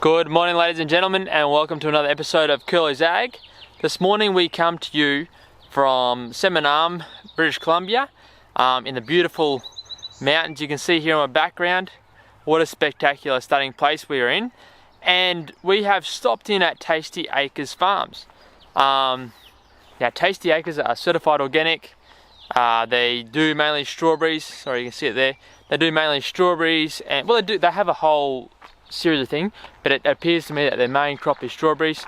Good morning, ladies and gentlemen, and welcome to another episode of Curly's Ag. This morning we come to you from Salmon Arm, British Columbia, in the beautiful mountains you can see here in my background. What a spectacular stunning place we are in. And we have stopped in at Tasty Acres Farms. Now Tasty Acres are certified organic. They do mainly strawberries. Sorry, you can see it there. They do mainly strawberries, and well, they have a whole series of things, but it appears to me that their main crop is strawberries.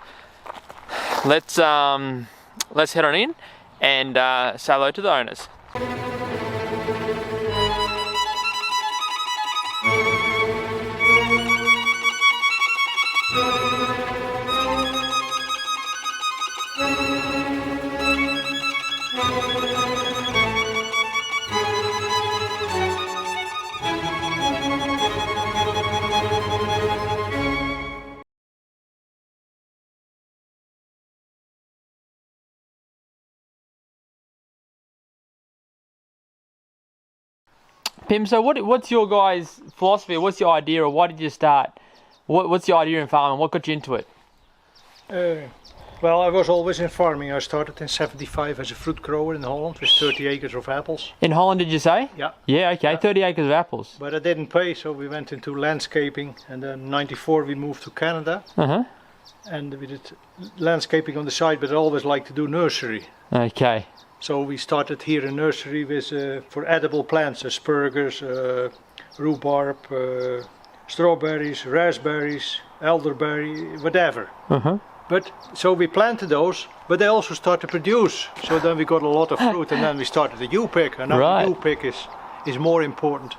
Let's head on in and say hello to the owners. Pim, so what's your guys' philosophy? What's your idea, or why did you start? What's your idea in farming? What got you into it? Well, I was always in farming. I started in '75 as a fruit grower in Holland with 30 acres of apples. In Holland, did you say? Yeah. Yeah, okay, Yeah. 30 acres of apples. But it didn't pay, so we went into landscaping, and then in '94 we moved to Canada. And we did landscaping on the side, but I always liked to do nursery. Okay. So we started here in nursery with for edible plants, asparagus, rhubarb, strawberries, raspberries, elderberry, whatever. But so we planted those, but they also start to produce. So then we got a lot of fruit, and then we started the U-pick, and now the U-pick is more important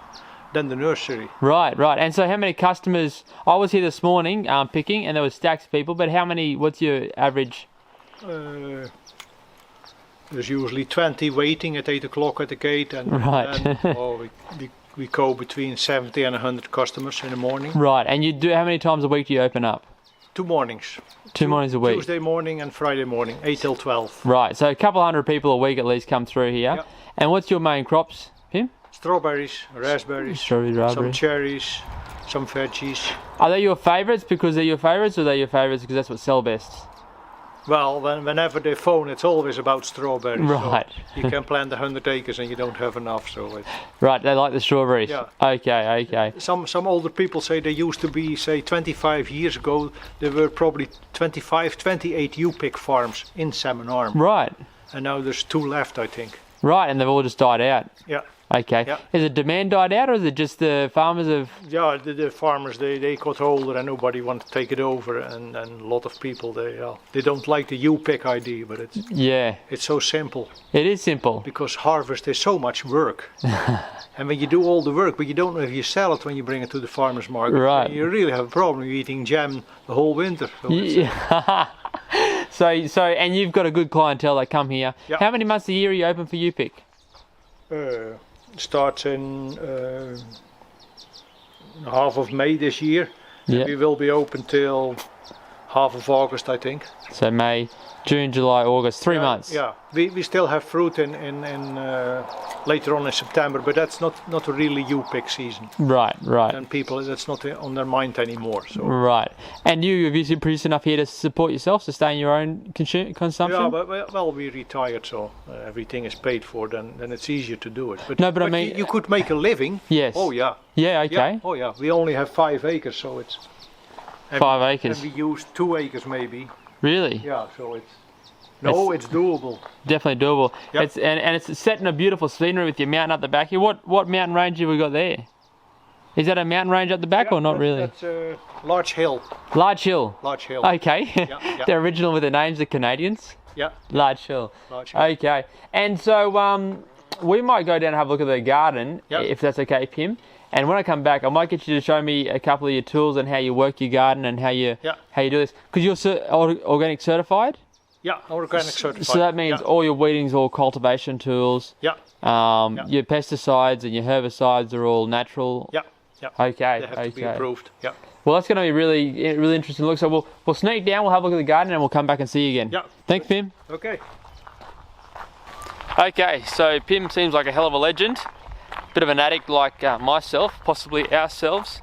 than the nursery. Right. And so how many customers? I was here this morning picking, and there was stacks of people. But how many? What's your average? There's usually 20 waiting at 8 o'clock at the gate, and we go between 70 and 100 customers in the morning. Right, and you do how many times a week do you open up? 2 mornings. Two mornings a week. Tuesday morning and Friday morning, 8 till 12. Right, so a couple hundred people a week at least come through here. Yep. And what's your main crops, Pim? Strawberries, raspberries, some cherries, some veggies. Are they your favourites because they're your favourites, or are they your favourites because that's what sells best? Well, whenever they phone, it's always about strawberries. Right. So you can plant 100 acres and you don't have enough. So it's... Right, they like the strawberries. Yeah. Okay. Some older people say they used to be, say, 25 years ago, there were probably 25, 28 U-pick farms in Salmon Arm. Right. And now there's 2 left, I think. Right, and they've all just died out. Yeah. Okay. Yeah. Is it demand died out, or is it just the farmers have... Yeah, the farmers, they got older and nobody wanted to take it over, and a lot of people, they don't like the U-pick idea, but it's so simple. It is simple. Because harvest is so much work. And when you do all the work, but you don't know if you sell it when you bring it to the farmer's market, right. You really have a problem. You're eating jam the whole winter. So and you've got a good clientele that come here. Yeah. How many months a year are you open for U-pick? Starts in half of May this year. Yep. We will be open till half of August, I think. So May, June, July, August, 3 months. Yeah, we still have fruit in later on in September, but that's not a really U-pick season. Right. And people, that's not on their mind anymore. So. Right. And have you produced enough here to support yourself, sustain your own consumption? Yeah, but well, we retired, so everything is paid for. Then it's easier to do it. But I mean, you could make a living. Yes. Oh yeah. Yeah. Okay. Yeah. Oh yeah. We only have 5 acres, so it's 5 acres. And we use 2 acres maybe. Really? Yeah. So it's doable. Definitely doable. Yep. It's set in a beautiful scenery with your mountain up the back here. What mountain range have we got there? Is that a mountain range up the back or not really? That's Large Hill. Large Hill. Large Hill. Okay. Yeah. They're original with the names, the Canadians. Yeah. Large Hill. Large Hill. Okay. And so we might go down and have a look at the garden, if that's okay, Pim. And when I come back, I might get you to show me a couple of your tools and how you work your garden and how you do this. Because you're organic certified? Yeah, organic certified. So that means all your weeding's all cultivation tools. Yeah. Your pesticides and your herbicides are all natural. Yeah. Okay. They have to be approved. Yeah. Well, that's going to be really interesting look. So we'll sneak down, we'll have a look at the garden, and we'll come back and see you again. Yeah. Thanks, Pim. Okay. Okay, so Pim seems like a hell of a legend. Bit of an addict like myself, possibly ourselves.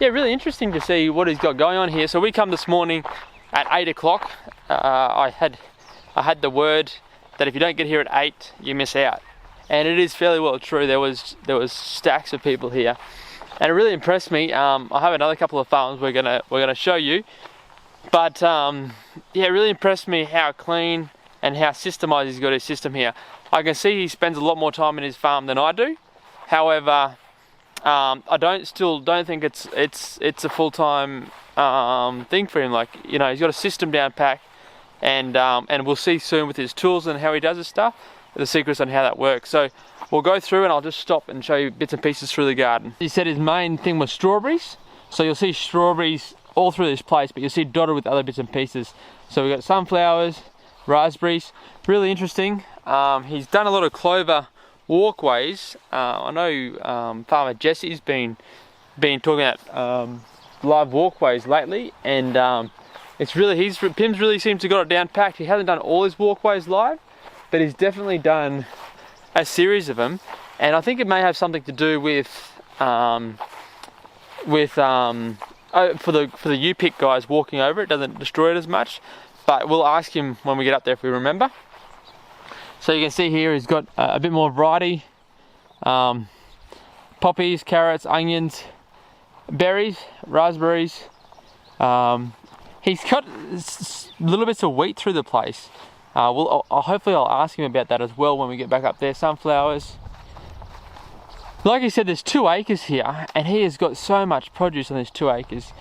yeah, really interesting to see what he's got going on here. So we come this morning at 8 o'clock. I had the word that if you don't get here at 8, you miss out. And it is fairly well true. There was stacks of people here, and it really impressed me. I have another couple of farms we're gonna show you, but yeah, it really impressed me how clean and how systemized he's got his system here. I can see he spends a lot more time in his farm than I do. However, I still don't think it's a full-time thing for him. Like, you know, he's got a system down pat, and we'll see soon with his tools and how he does his stuff, the secrets on how that works. So we'll go through and I'll just stop and show you bits and pieces through the garden. He said his main thing was strawberries, so you'll see strawberries all through this place, but you'll see dotted with other bits and pieces. So we've got sunflowers, raspberries, really interesting. He's done a lot of clover walkways. I know Farmer Jesse's been talking about live walkways lately, and it's really, Pim's really seems to got it down packed. He hasn't done all his walkways live, but he's definitely done a series of them, and I think it may have something to do with for the U-pick guys walking over it, doesn't destroy it as much. But we'll ask him when we get up there if we remember. So you can see here he's got a bit more variety: poppies, carrots, onions, berries, raspberries. He's got little bits of wheat through the place. Hopefully I'll ask him about that as well when we get back up there. Sunflowers. Like I said, there's 2 acres here, and he has got so much produce on these 2 acres.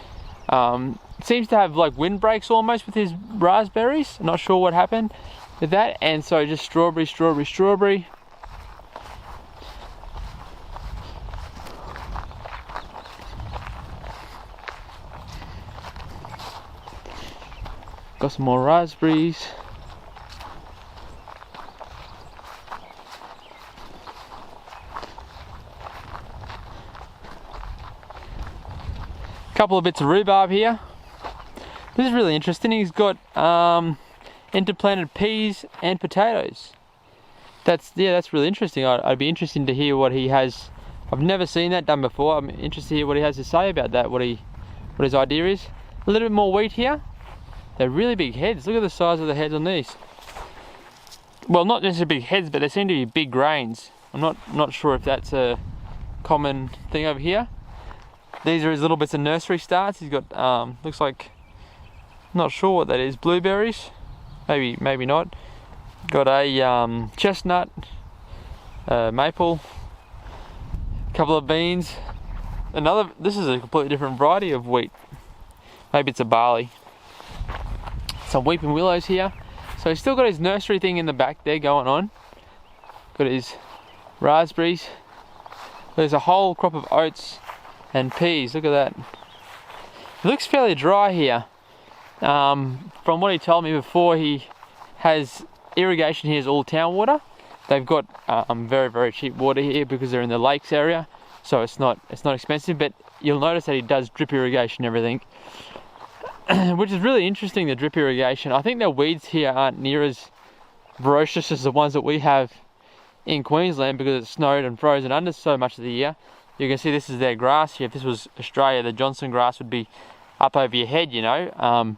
Seems to have like windbreaks almost with his raspberries. Not sure what happened with that. And so just strawberry, strawberry, strawberry. Got some more raspberries. Couple of bits of rhubarb here. This is really interesting. He's got interplanted peas and potatoes. That's really interesting. I'd be interested to hear what he has. I've never seen that done before. I'm interested to hear what he has to say about that. What his idea is. A little bit more wheat here. They're really big heads. Look at the size of the heads on these. Well, not necessarily big heads, but they seem to be big grains. I'm not sure if that's a common thing over here. These are his little bits of nursery starts. He's got, looks like, not sure what that is, blueberries, maybe not. Got a chestnut, maple, a couple of beans. This is a completely different variety of wheat. Maybe it's a barley. Some weeping willows here. So he's still got his nursery thing in the back there going on. Got his raspberries. There's a whole crop of oats and peas. Look at that. It looks fairly dry here. From what he told me before, he has irrigation here is all town water. They've got very, very cheap water here because they're in the lakes area, so it's not expensive. But you'll notice that he does drip irrigation and everything, which is really interesting. The drip irrigation. I think the weeds here aren't near as ferocious as the ones that we have in Queensland because it's snowed and frozen under so much of the year. You can see this is their grass here. If this was Australia, the Johnson grass would be up over your head, you know.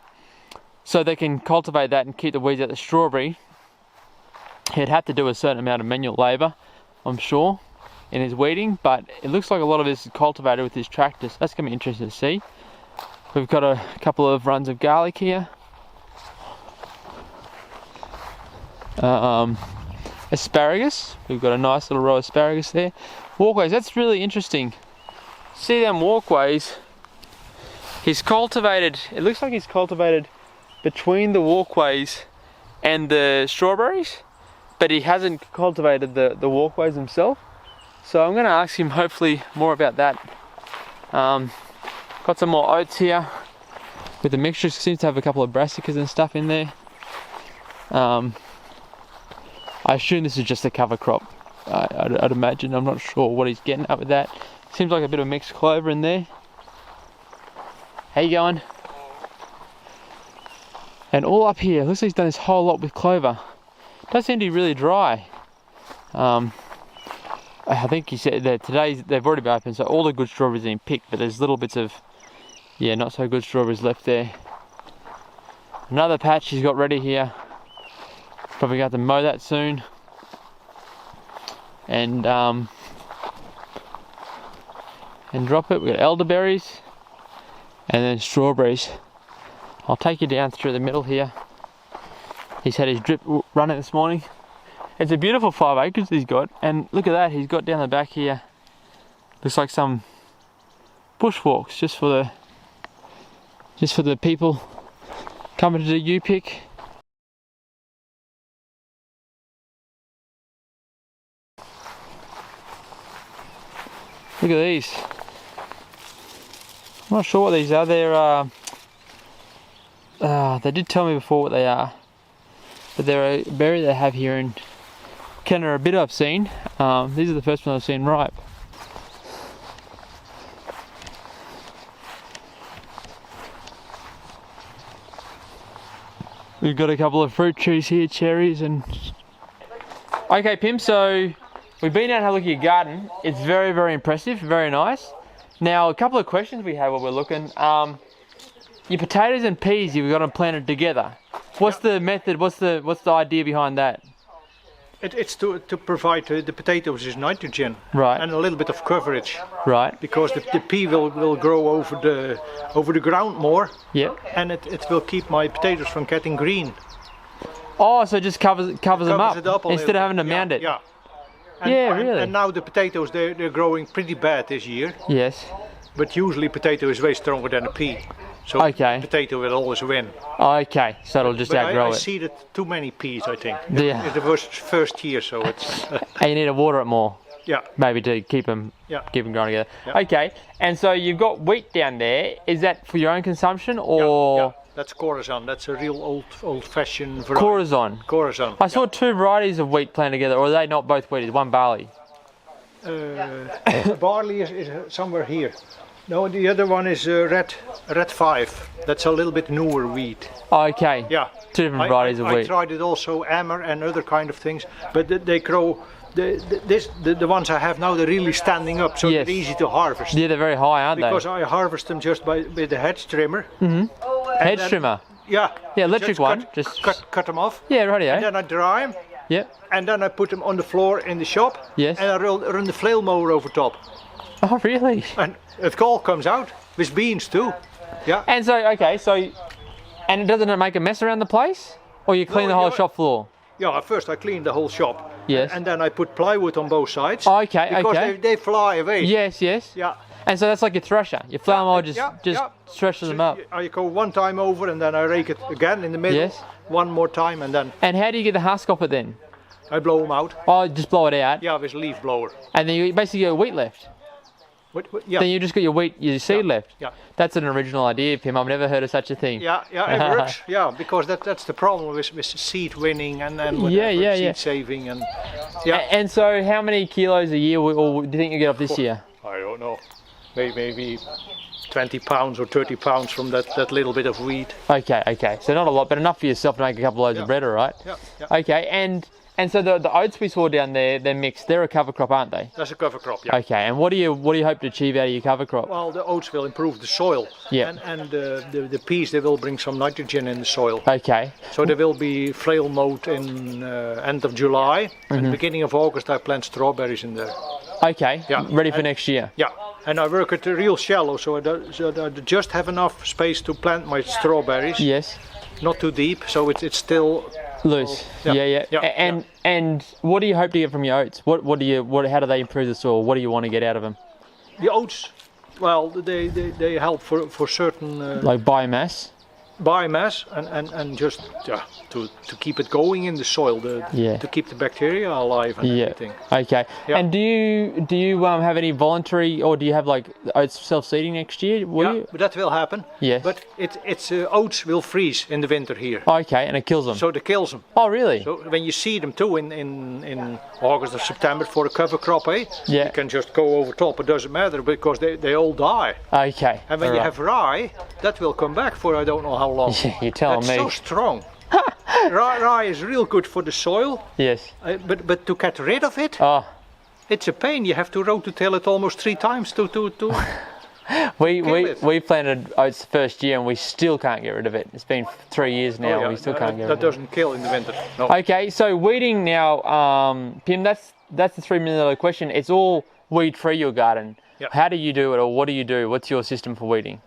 So they can cultivate that and keep the weeds out the strawberry. He'd have to do a certain amount of manual labour, I'm sure, in his weeding, but it looks like a lot of this is cultivated with his tractors. That's going to be interesting to see. We've got a couple of runs of garlic here. Asparagus. We've got a nice little row of asparagus there. Walkways, that's really interesting. See them walkways. He's cultivated, it looks like he's cultivated between the walkways and the strawberries, but he hasn't cultivated the walkways himself. So I'm going to ask him hopefully more about that. Got some more oats here with the mixture. Seems to have a couple of brassicas and stuff in there. I assume this is just a cover crop. I'd imagine. I'm not sure what he's getting at with that. Seems like a bit of mixed clover in there. How you going? And all up here, looks like he's done this whole lot with clover. Does seem to be really dry. I think he said that today they've already been open, so all the good strawberries have been picked, but there's little bits of yeah, not so good strawberries left there. Another patch he's got ready here. Probably got to mow that soon. And drop it. We've got elderberries and then strawberries. I'll take you down through the middle here. He's had his drip running this morning. It's a beautiful 5 acres he's got, and look at that, he's got down the back here. Looks like some bushwalks just for the people coming to do U-pick. Look at these. I'm not sure what these are. They're they did tell me before what they are, but they're a berry they have here in Canada. A bit I've seen. These are the first ones I've seen ripe. We've got a couple of fruit trees here, cherries and... Okay Pim, so we've been out and had a look at your garden. It's very, very impressive, very nice. Now a couple of questions we have while we're looking. Your potatoes and peas you've got them planted together. What's the method, what's the idea behind that? It's to provide the potatoes is nitrogen, right, and a little bit of coverage, right, because the pea will grow over the ground more. Yep. And it will keep my potatoes from getting green. Oh, so it just covers them up, instead of having to mound it. Yeah. Really. And now the potatoes they're growing pretty bad this year. Yes. But usually potato is way stronger than a pea. So okay. Potato will always win. Okay, so it'll just outgrow it. I see that too many peas, I think. Yeah. It's the first year, so it's... And you need to water it more. Yeah. Maybe to keep them growing together. Yeah. Okay, and so you've got wheat down there. Is that for your own consumption or...? Yeah. That's Corazon. That's a real old-fashioned variety. Corazon? Corazon. I saw two varieties of wheat planted together, or are they not both wheat? Is one barley? Barley is somewhere here. No, the other one is red 5. That's a little bit newer wheat. Okay. Yeah. Two different varieties of wheat. I tried it also, Ammer and other kind of things, but they grow. The ones I have now, they're really standing up, so they're easy to harvest. Yeah, they're very high, aren't they? Because I harvest them just with the hedge trimmer. Mm-hmm. Hedge trimmer? Yeah. Yeah, electric one. Just cut them off. Yeah, rightio. And then I dry them. Yep. And then I put them on the floor in the shop. Yes. And I run the flail mower over top. Oh, really? And it all comes out with beans too. Yeah. And so, okay, and doesn't it make a mess around the place? Or you clean the whole shop floor? Yeah, first I clean the whole shop. Yes. And then I put plywood on both sides. Oh, okay, because they fly away. Yes. Yeah. And so that's like your thresher. Your flour mower just threshes them up. I go one time over and then I rake it again in the middle. Yes. One more time and then... And how do you get the husk off it then? I blow them out. Oh, just blow it out? Yeah, with a leaf blower. And then you basically get wheat left? Yeah. Then you just got your seed left? Yeah. That's an original idea, Pim. I've never heard of such a thing. Yeah, it works. Yeah, because that's the problem with seed winning and seed saving and And so, how many kilos a year, or do you think you get off this year? I don't know. Maybe 20 pounds or 30 pounds from that little bit of wheat. Okay. So not a lot, but enough for yourself to make a couple of loads of bread, all right? Yeah. Okay, and so the oats we saw down there, they're mixed. They're a cover crop, aren't they? That's a cover crop, yeah. Okay, and what do you hope to achieve out of your cover crop? Well, the oats will improve the soil. Yeah. And the peas, they will bring some nitrogen in the soil. Okay. So they will be flail mowed in end of July. And beginning of August, I plant strawberries in there. Okay. Yeah. Ready for next year. Yeah. And I work it real shallow, so I just have enough space to plant my strawberries. Yes. Not too deep, so it's still loose. Yeah. And what do you hope to get from your oats? How do they improve the soil? What do you want to get out of them? The oats, well, they help for certain like biomass and just to keep it going in the soil, to keep the bacteria alive and everything. Okay. Yeah. And do you have any voluntary, or do you have like oats self-seeding next year? But that will happen. Yes. But it's oats will freeze in the winter here. Okay, and it kills them. So it kills them. Oh, really? So when you seed them too in August or September for a cover crop, Yeah. you can just go over top. It doesn't matter because they all die. Okay. And when you have rye, that will come back for I don't know how long. You're telling me. That's so strong. Rye is real good for the soil. Yes. But to get rid of it, it's a pain. You have to rototill it almost 3 times to We planted oats the first year and we still can't get rid of it. It's been 3 years now and we still can't get rid of it. That doesn't kill in the winter. No. Okay, so weeding now, Pim, that's the $3 million question. It's all weed-free, your garden. Yeah. How do you do it, or what do you do? What's your system for weeding?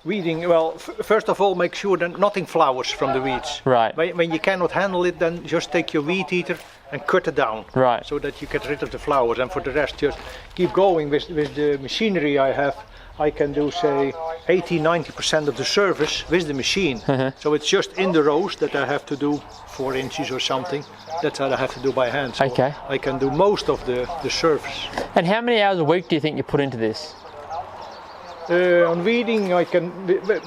Weeding, well, first of all, make sure that nothing flowers from the weeds. Right. When you cannot handle it, then just take your weed eater and cut it down. Right. So that you get rid of the flowers, and for the rest, just keep going with the machinery I have. I can do, say, 80-90% of the service with the machine. So it's just in the rows that I have to do 4 inches or something. That's what I have to do by hand. So Okay. I can do most of the service. And how many hours a week do you think you put into this? On weeding, I can,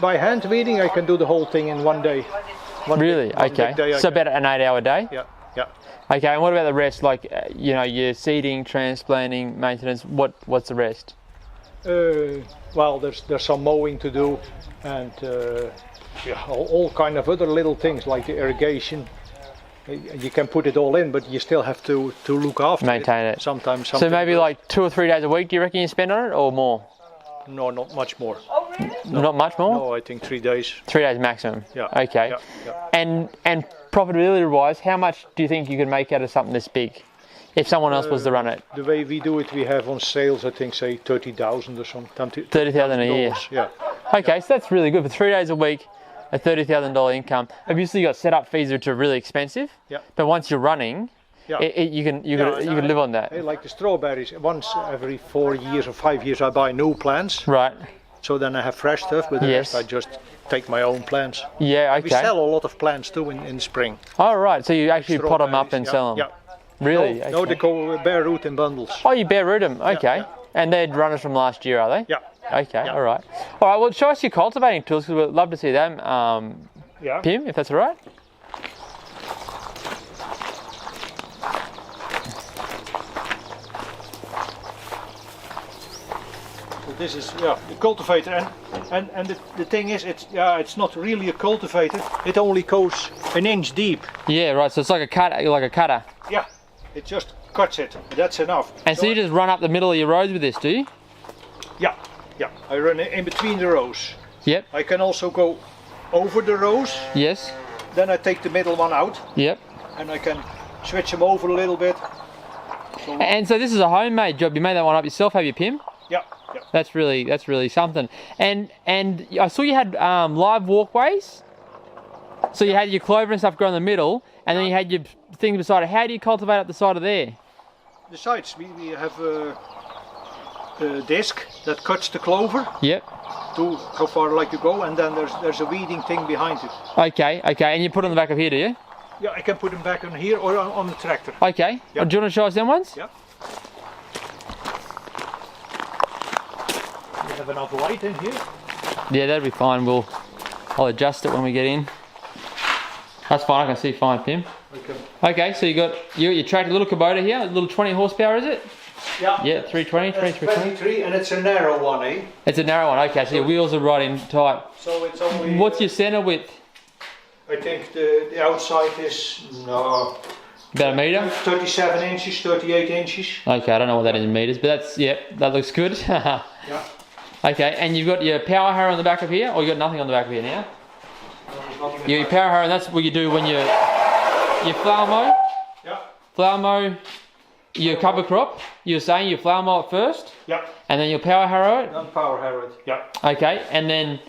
by hand weeding, I can do the whole thing in one day. Really? One Okay. big day I So can. about an 8-hour day? Yeah, yeah. Okay, and what about the rest? Like, your seeding, transplanting, maintenance, what's the rest? Well, there's some mowing to do, and all kind of other little things like the irrigation. You can put it all in, but you still have to look after Maintain it. Sometimes. So maybe like 2 or 3 days a week, do you reckon you spend on it, or more? No, not much more. Not much more? No, I think 3 days. 3 days maximum? Yeah. Okay. Yeah, yeah. And profitability-wise, how much do you think you could make out of something this big? If someone else was to run it? The way we do it, we have on sales, I think, say 30,000 or something. 30,000 a year? Yeah. Okay, so that's really good. For 3 days a week, a $30,000 income. Obviously, you got setup fees which are really expensive. Yeah. But once you're running, Yeah. you can live on that. Like the strawberries, once every 4 years or 5 years I buy new plants. Right. So then I have fresh stuff, but the Yes. rest I just take my own plants. Yeah. Okay. We sell a lot of plants too in spring. Oh, right. So you actually pot them up and Strawberries, sell them. Yeah. Really? No, Okay. they go bare root in bundles. Oh, you bare root them. Okay. yeah. And they're runners from last year, are they? Yeah. Okay. Yeah. All right. All right. Well, show us your cultivating tools because we'd love to see them, Yeah. Pim, if that's all right. So this is the cultivator, and the thing is, it's not really a cultivator. It only goes an inch deep. Yeah. Right. So it's like a cutter. Yeah. It just cuts it. That's enough. And so you just run up the middle of your rows with this, do you? Yeah. Yeah. I run it in between the rows. Yep. I can also go over the rows. Yes. Then I take the middle one out, Yep. and I can switch them over a little bit. And so this is a homemade job. You made that one up yourself, have you, Pim? Yeah. Yeah. That's really something. And I saw you had live walkways. So you had your clover and stuff grow in the middle, and then you had your things beside it. How do you cultivate up the side of there? The sides, we have a disc that cuts the clover Yep. to how far like you go, and then there's a weeding thing behind it. Okay. And you put it on the back of here, do you? Yeah, I can put them back on here or on the tractor. Okay. Yep. Do you want to show us them ones? Yeah. We have enough light in here. Yeah, that'd be fine. I'll adjust it when we get in. That's fine. I can see fine, Pim. Okay. Okay, so you got your tractor, little Kubota here, a little 20 horsepower, is it? Yeah. Yeah, 320, That's 320. 23, and it's a narrow one, eh? It's a narrow one. Okay, so your wheels are right in tight. So it's only. What's your center width? I think the outside is About a meter? 37 inches, 38 inches. Okay, I don't know what that is in meters, but that looks good. Yeah. Okay, and you've got your power harrow on the back of here, or you got nothing on the back of here now? There's nothing in Your power harrow, and that's what you do when you flower mow. Yeah. Flower mow your cover crop. You're saying you flower mow it first, Yeah. and then you power harrow it. Non power harrowed. Yeah. Okay, and then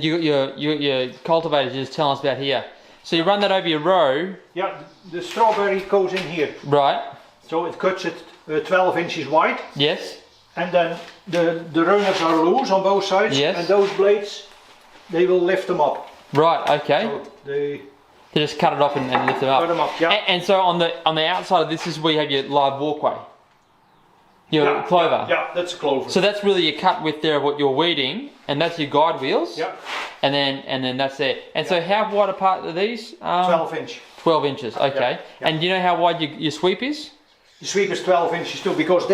you got your cultivators just telling us about here. So you run that over your row. Yeah. The strawberry goes in here, Right. so it cuts it 12 inches wide, Yes. and then the runners are loose on both sides, Yes. and those blades, they will lift them up. Right. Okay. So they They just cut it off and lift them up. cut them up. Yeah. And so on the outside of this is where you have your live walkway. Your clover. Yeah, that's a clover. So that's really your cut width there of what you're weeding, and that's your guide wheels. Yeah. And then that's it. And so how wide apart are these? 12 inch. 12 inches. Okay. Yeah. And do you know how wide your sweep is? The sweep is 12 inches too, because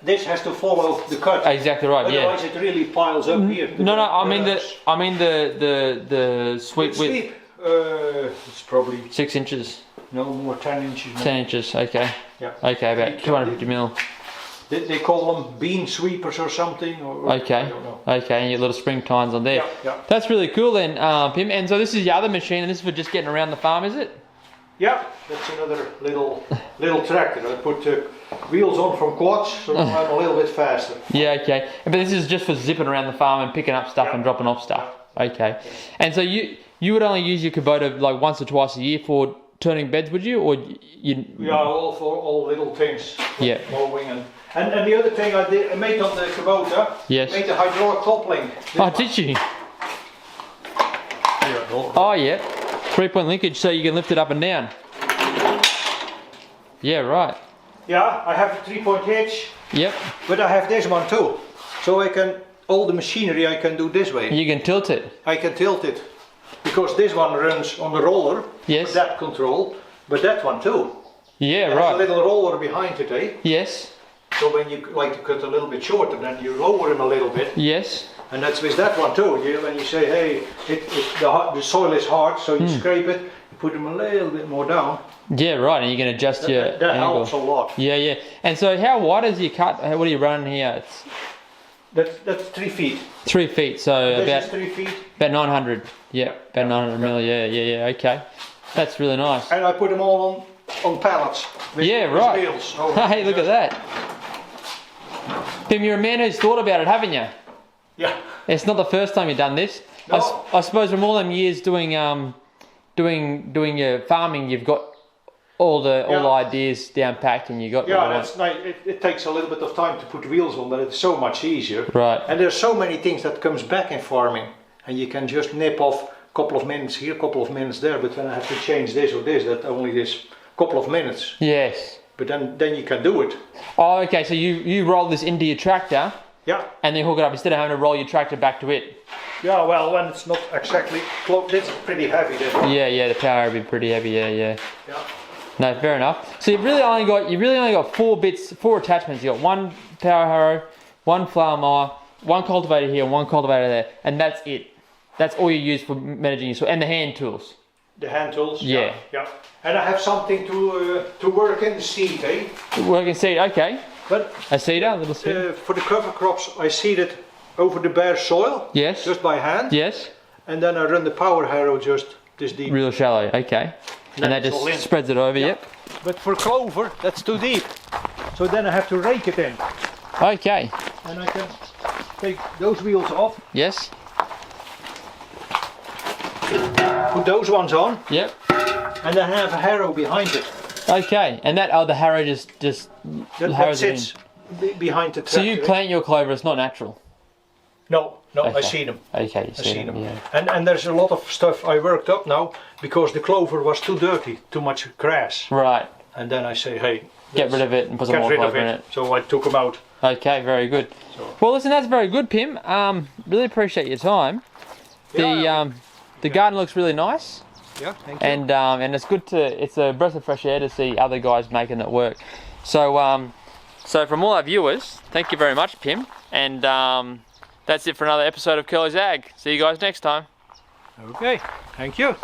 this has to follow the cut. Exactly right. Otherwise it really piles up here. No. I mean the sweep The width. sweep, it's probably 6 inches. no more 10 inches. 10 inches. Okay. Yeah. Okay. About 250 mil. They call them bean sweepers or something. Or Okay. I don't know. Okay, and your little spring tines on there. Yeah, yeah. That's really cool then, Pim. And so this is your other machine, and this is for just getting around the farm, is it? Yeah, that's another little tractor. I put wheels on from quads, so I'm a little bit faster. Yeah, okay. But this is just for zipping around the farm and picking up stuff and dropping off stuff. Okay. And so you would only use your Kubota like once or twice a year for turning beds, would you? Or you? Yeah, all for all little things. Yeah. Mowing and the other thing I made on the Kubota. Yes. Made the hydraulic coupling. Oh, did you? Oh yeah. 3-point linkage, so you can lift it up and down. Yeah, right. Yeah, I have the 3-point hitch. Yep. But I have this one too. So I can, all the machinery I can do this way. You can tilt it. I can tilt it. Because this one runs on the roller. Yes. For that control. But that one too. Yeah, It has right. a little roller behind it, eh? Yes. So when you like to cut a little bit shorter, then you lower him a little bit. Yes. And that's with that one too. When you say, hey, the soil is hard, so you scrape it, you put them a little bit more down. Yeah, right. And you can adjust your That angle. helps a lot. Yeah, yeah. And so how wide is your cut? What are you running here? It's That's 3 feet. 3 feet, so This is 3 feet. about 900. Yeah, about 900 mil. Yeah. Okay, that's really nice. And I put them all on pallets. With, Yeah, with right. wheels. So Hey, look at that. Pim, you're a man who's thought about it, haven't you? Yeah. It's not the first time you've done this. No. I suppose from all them years doing your farming, you've got all the ideas down packed, and you got. Yeah, that's nice. It takes a little bit of time to put wheels on, but it's so much easier. Right. And there's so many things that comes back in farming, and you can just nip off a couple of minutes here, a couple of minutes there. But when I have to change this or this, that only this couple of minutes. Yes. But then you can do it. Oh, okay. So you roll this into your tractor. Yeah. And then hook it up instead of having to roll your tractor back to it. Yeah. Well, when it's not exactly close, it's pretty heavy. Then. Yeah. The power would be pretty heavy. Yeah. Yeah. No, fair enough. So you've really only got 4 attachments. You got one power harrow, one flower mower, one cultivator here, and one cultivator there, and that's it. That's all you use for managing your soil, and the hand tools. The hand tools. Yeah. Yeah. And I have something to work in the seed, eh? Working seed, okay. But A seeder, a little seeder. for the cover crops, I seed it over the bare soil. Yes. Just by hand. Yes. And then I run the power harrow just this deep. Real shallow, okay. And that it's all in. just spreads it over, yep. But for clover, that's too deep. So then I have to rake it in. Okay. And I can take those wheels off, Yes. put those ones on, Yep. and then have a harrow behind it. Okay. And that the harrow just That harrows it in. sits behind the tractor. So you plant your clover, it's not natural. No, I Okay. see them. Okay, you I see see them. yeah. And there's a lot of stuff I worked up now because the clover was too dirty, too much grass. Right. And then I say, hey, Get rid of it and put some get more rid of clover in it. it. So I took them out. Okay, very good. So- Well, listen, that's very good, Pim. Really appreciate your time. The garden looks really nice, Yeah, thank you. and it's good it's a breath of fresh air to see other guys making it work. So so from all our viewers, thank you very much, Pim, and that's it for another episode of Curly's Ag. See you guys next time. Okay, thank you.